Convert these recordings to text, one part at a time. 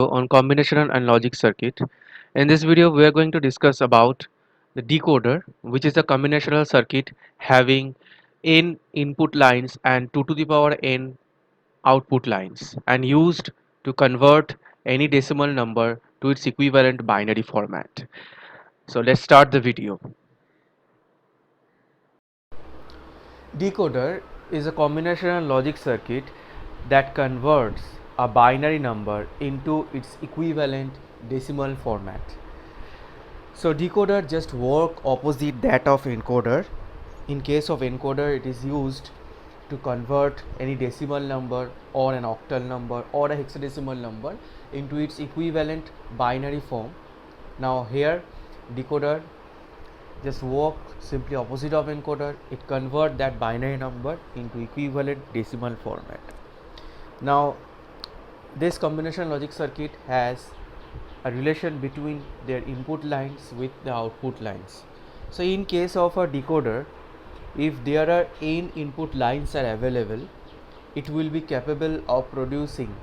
On combinational and logic circuit. In this video, we are going to discuss about the decoder, which is a combinational circuit having n input lines and 2 to the power n output lines and used to convert any decimal number to its equivalent binary format. So let's start the video. Decoder is a combinational logic circuit that converts a binary number into its equivalent decimal format. So decoder just work opposite that of encoder. In case of encoder, it is used to convert any decimal number or an octal number or a hexadecimal number into its equivalent binary form. Now here decoder just work simply opposite of encoder. It convert that binary number into equivalent decimal format. Now this combination logic circuit has a relation between their input lines with the output lines. So in case of a decoder, if there are n input lines are available, it will be capable of producing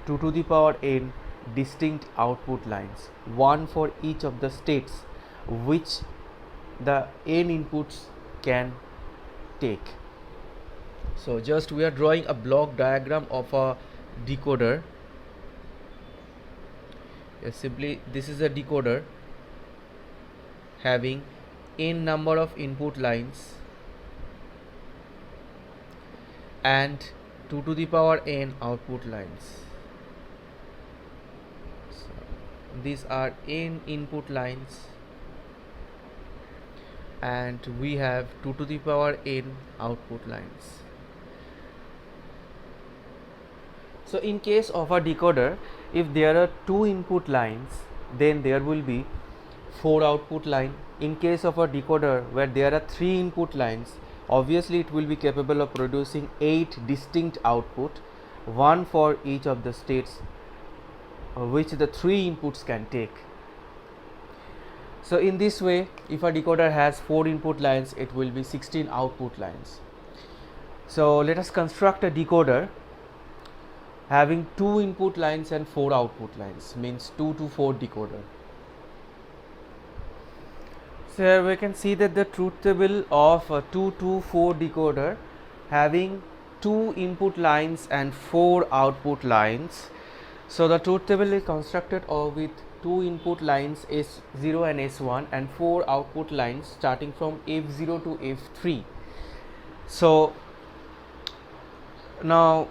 2 to the power n distinct output lines, one for each of the states which the n inputs can take. So just we are drawing a block diagram of a decoder. Simply this is a decoder having n number of input lines and 2 to the power n output lines. So these are n input lines and we have 2 to the power n output lines. So in case of a decoder, if there are 2 input lines, then there will be 4 output line. In case of a decoder where there are 3 input lines, obviously it will be capable of producing 8 distinct output, one for each of the states which the 3 inputs can take. So in this way, if a decoder has 4 input lines, it will be 16 output lines. So let us construct a decoder having 2 input lines and 4 output lines, means 2 to 4 decoder. So here we can see that the truth table of a 2 to 4 decoder having 2 input lines and 4 output lines. So the truth table is constructed with 2 input lines S0 and S1 and 4 output lines starting from F0 to F3. So now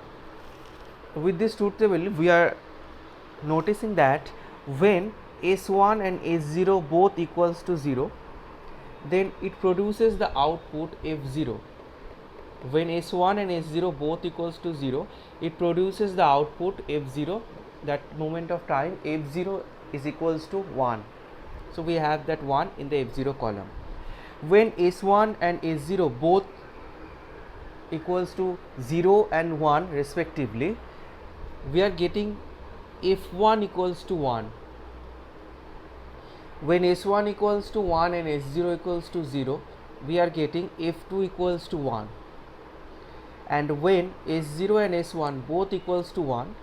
with this truth table we are noticing that when S1 and S0 both equals to 0, then it produces the output F0. When S1 and S0 both equals to 0, it produces the output F0. That moment of time F0 is equals to 1. So we have that 1 in the F0 column. When S1 and S0 both equals to 0 and 1 respectively, we are getting F1 equals to 1. When S1 equals to 1 and S0 equals to 0, we are getting F2 equals to 1. And when S0 and S1 both equals to 1,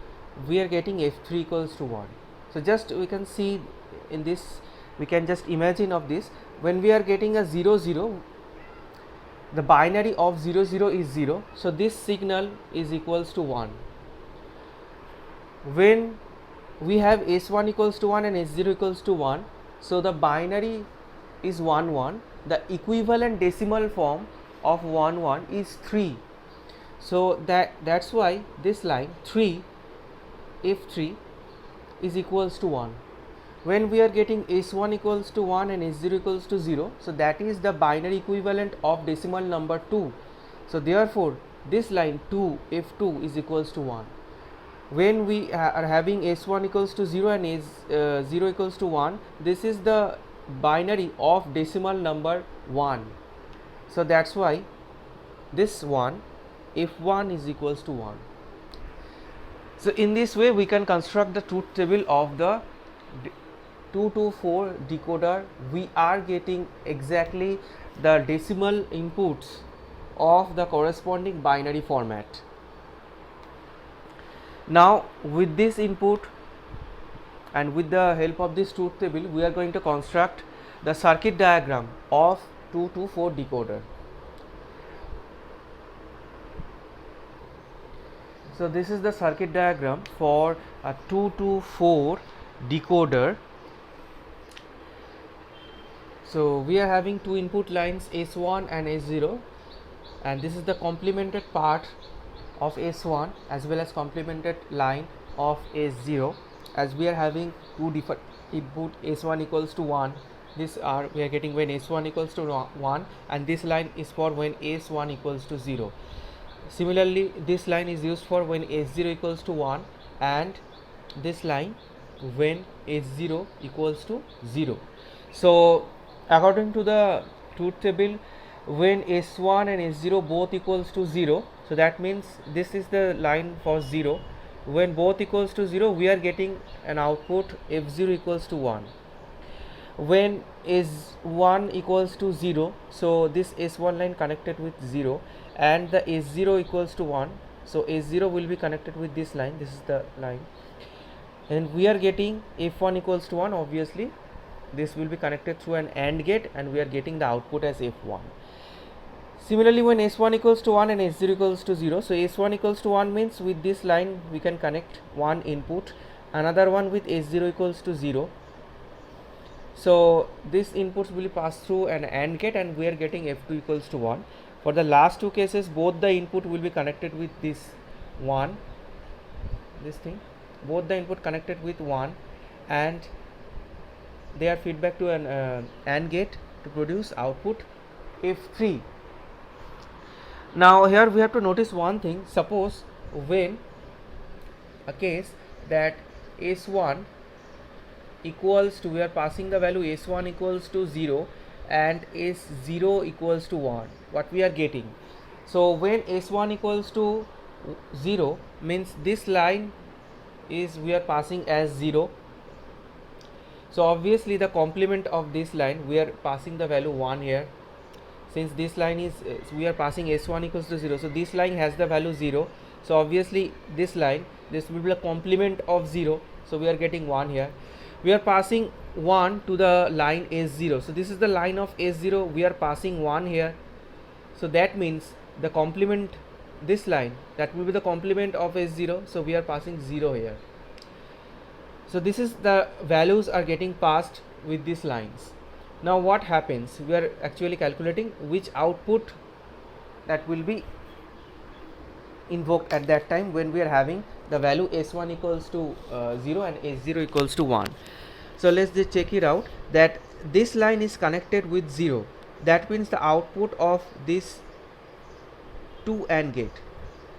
we are getting F3 equals to 1. So just we can see in this, we can just imagine of this, when we are getting a 0 0, the binary of 0 0 is 0, so this signal is equals to 1. When we have S1 equals to 1 and S0 equals to 1, so the binary is 1 1, the equivalent decimal form of 1 1 is 3. So that's why this line 3 F3 is equals to 1. When we are getting S1 equals to 1 and S0 equals to 0, so that is the binary equivalent of decimal number 2. So therefore this line 2 F2 is equals to 1. When we are having S1 equals to 0 and S0 equals to 1, this is the binary of decimal number 1. So that's why this one F1 is equals to 1. So in this way we can construct the truth table of the 2 to 4 decoder. We are getting exactly the decimal inputs of the corresponding binary format. Now with this input and with the help of this truth table we are going to construct the circuit diagram of 2 to 4 decoder. So this is the circuit diagram for a 2 to 4 decoder. So we are having two input lines S1 and S0, and this is the complemented part of S1 as well as complemented line of S0. As we are having two different input, S1 equals to 1, this are we are getting when S1 equals to 1, and this line is for when S1 equals to 0. Similarly, this line is used for when S0 equals to 1, and this line when S0 equals to 0. So according to the truth table, when S1 and S0 both equals to 0, so that means this is the line for 0. When both equals to 0, we are getting an output F0 equals to 1. When S1 equals to 0, so this S1 line connected with 0, and the S0 equals to 1, so S0 will be connected with this line, this is the line, and we are getting F1 equals to 1. Obviously this will be connected through an AND gate, and we are getting the output as F1. Similarly, when S1 equals to 1 and S0 equals to 0, so S1 equals to 1 means with this line we can connect one input, another one with S0 equals to 0. So these inputs will pass through an AND gate, and we are getting F2 equals to 1. For the last two cases, both the input will be connected with this 1, this thing, both the input connected with 1, and they are feedback to an AND gate to produce output F3. Now here we have to notice one thing. Suppose when a case that S1 equals to, we are passing the value S1 equals to 0 and S0 equals to 1, what we are getting. So when S1 equals to 0 means this line is we are passing as 0. So obviously the complement of this line we are passing the value 1 here. Since this line is we are passing S1 equals to 0, so this line has the value 0. So obviously this line, this will be a complement of 0, so we are getting 1 here. We are passing 1 to the line S0, so this is the line of S0, we are passing 1 here. So that means the complement, this line, that will be the complement of S0, so we are passing 0 here. So this is the values are getting passed with these lines. Now what happens, we are actually calculating which output that will be invoked at that time when we are having the value S1 equals to 0 and S0 equals to 1. So let's just check it out, that this line is connected with 0, that means the output of this 2 AND gate,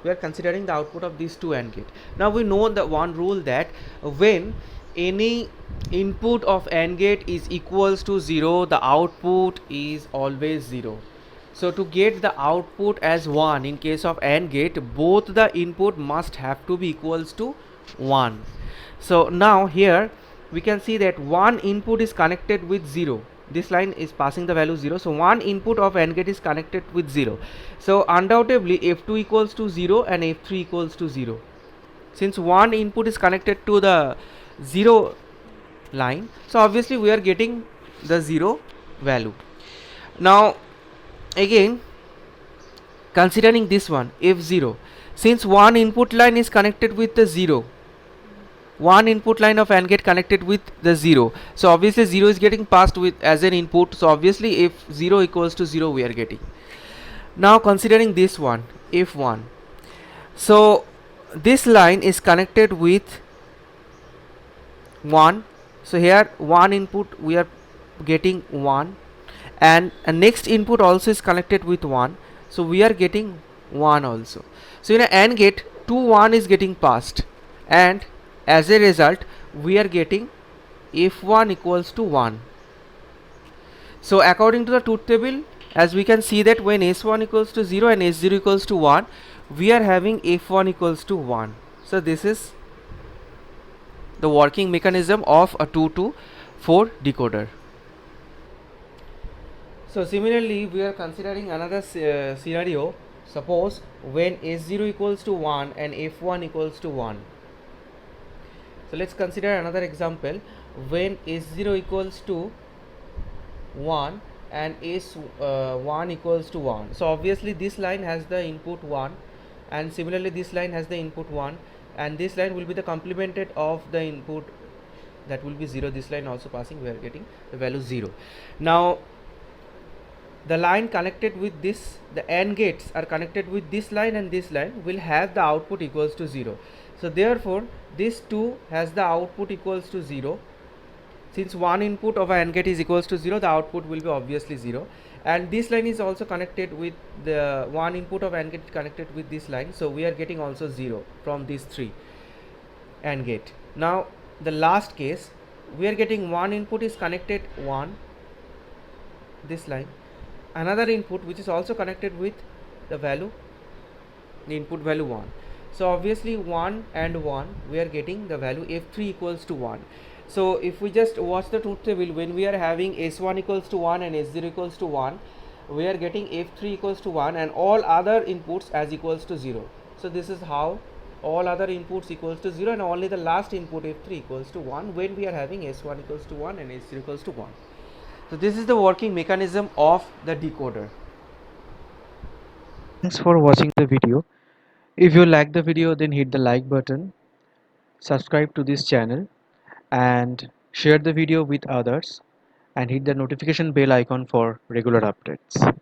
we are considering the output of these 2 AND gate. Now we know the one rule that when any input of AND gate is equals to 0, the output is always 0. So to get the output as 1 in case of AND gate, both the input must have to be equals to 1. So now here we can see that one input is connected with 0, this line is passing the value 0, so one input of AND gate is connected with 0. So undoubtedly F2 equals to 0 and F3 equals to 0. Since one input is connected to the 0 line, so obviously we are getting the 0 value. Now again considering this one F0, since one input line is connected with the 0, one input line of AND gate connected with the 0, so obviously 0 is getting passed with as an input, so obviously if 0 equals to 0 we are getting. Now considering this one F1, so this line is connected with 1, so here one input we are getting 1, and a next input also is connected with 1, so we are getting 1 also. So in an AND gate 2 1 is getting passed, and as a result we are getting F1 equals to 1. So according to the truth table, as we can see that when S1 equals to 0 and S0 equals to 1, we are having F1 equals to 1. So this is the working mechanism of a 2 to 4 decoder. So similarly we are considering another scenario. Suppose when S0 equals to 1 and F1 equals to 1, So let's consider another example when S0 equals to 1 and S1 equals to 1. So obviously this line has the input 1, and similarly this line has the input 1, and this line will be the complemented of the input that will be 0. This line also passing, we are getting the value 0. Now the line connected with this, the AND gates are connected with this line, and this line will have the output equals to 0. So therefore this 2 has the output equals to 0. Since one input of an AND gate is equals to 0, the output will be obviously 0, and this line is also connected with the one input of AND gate connected with this line, so we are getting also 0 from these 3 AND gate. Now the last case, we are getting one input is connected 1, this line, another input which is also connected with the value, the input value 1. So obviously 1 and 1 we are getting the value f3 equals to 1. So if we just watch the truth table, when we are having s1 equals to 1 and s0 equals to 1, we are getting f3 equals to 1 and all other inputs as equals to 0. So this is how all other inputs equals to 0 and only the last input f3 equals to 1 when we are having s1 equals to 1 and s0 equals to 1. So this is the working mechanism of the decoder. Thanks for watching the video. If you like the video, then hit the like button, subscribe to this channel, and share the video with others, and hit the notification bell icon for regular updates.